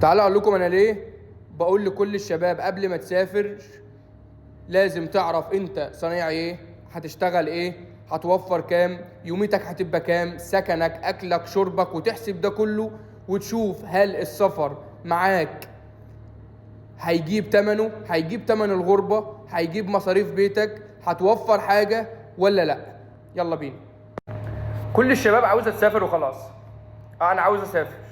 تعالوا اقول لكم انا ليه بقول لكل الشباب قبل ما تسافر لازم تعرف انت صنيع ايه، هتشتغل ايه، هتوفر كام، يوميتك هتبقى كام، سكنك، اكلك، شربك، وتحسب ده كله وتشوف هل السفر معاك هيجيب تمنه، هيجيب تمن الغربة، هيجيب مصاريف بيتك، هتوفر حاجة ولا لا. يلا بينا. كل الشباب عاوزة تسافر وخلاص. انا عاوز اسافر.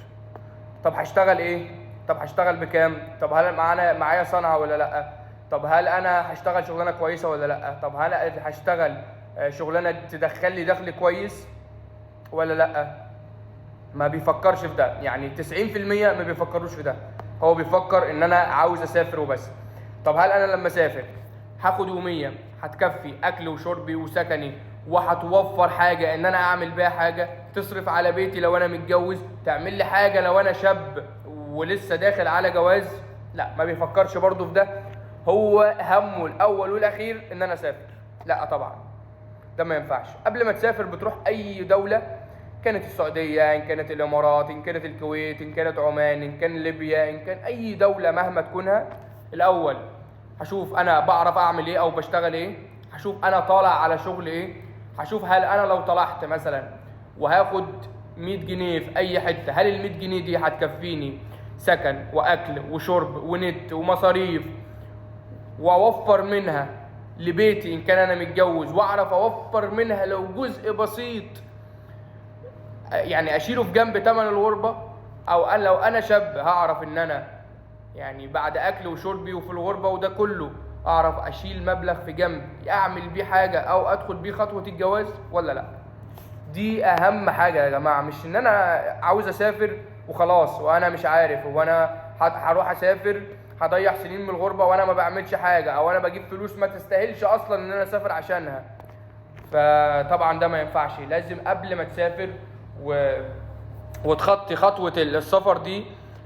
طب هشتغل ايه؟ طب هشتغل بكام؟ طب هل معايا صنعة ولا لا؟ طب هل انا هشتغل شغلانة كويسة ولا لا؟ طب هل هشتغل شغلانة تدخل لي دخل كويس ولا لا؟ ما بيفكرش في ده. يعني 90% ما بيفكروش في ده. هو بيفكر ان انا عاوز اسافر وبس. طب هل انا لما اسافر هاخد يومية هتكفي اكل وشربي وسكني، وهتوفر حاجة ان انا اعمل بيها حاجة تصرف على بيتي لو انا متجوز، تعمل لي حاجة لو انا شاب ولسه داخل على جواز؟ لا، ما بيفكرش برضه في ده. هو همه الاول والاخير ان انا اسافر. لا طبعا، ده ما ينفعش. قبل ما تسافر بتروح اي دولة، كانت السعودية، إن كانت الإمارات، إن كانت الكويت، إن كانت عمان، إن كان ليبيا، إن كان أي دولة مهما تكونها، الأول هشوف أنا بعرف أعمل إيه أو بشتغل إيه، هشوف أنا طالع على شغل إيه، هشوف هل أنا لو طلعت مثلا وهاخد 100 جنيه في أي حتة، هل ال 100 جنيه دي هتكفيني سكن وأكل وشرب ونت ومصاريف، وأوفر منها لبيتي إن كان أنا متجوز، وأعرف أوفر منها لو جزء بسيط يعني اشيله في جنب تمن الغربة؟ او أنا لو انا شاب هعرف ان انا يعني بعد اكل وشربي وفي الغربة وده كله اعرف اشيل مبلغ في جنب اعمل بيه حاجة او ادخل بيه خطوة الجواز ولا لا؟ دي اهم حاجة يا جماعة. مش ان انا عاوز اسافر وخلاص وانا مش عارف، وانا هروح اسافر هضيع سنين من الغربة وانا ما بعملش حاجة، او انا بجيب فلوس ما تستاهلش اصلا ان انا اسافر عشانها. فطبعا ده ما ينفعش. لازم قبل ما تسافر وتخطي خطوة السفر دي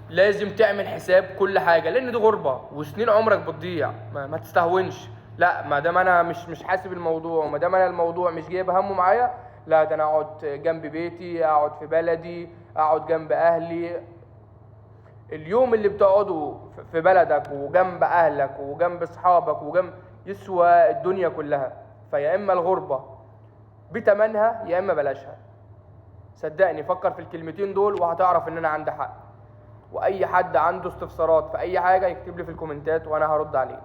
لازم تعمل حساب كل حاجة، لأن دي غربة وسنين عمرك بتضيع. ما تستهونش. لا، ما دام أنا مش حاسب الموضوع، وما دام أنا الموضوع مش جايب همه معايا، لا ده أنا أقعد جنب بيتي، أقعد في بلدي، أقعد جنب أهلي. اليوم اللي بتقعده في بلدك وجنب أهلك وجنب أصحابك وجنب يسوى الدنيا كلها. فيا إما الغربة بتمنها يا إما بلاشها. صدقني، فكر في الكلمتين دول وهتعرف ان انا عندي حق. واي حد عنده استفسارات في اي حاجة يكتب لي في الكومنتات وانا هرد عليه.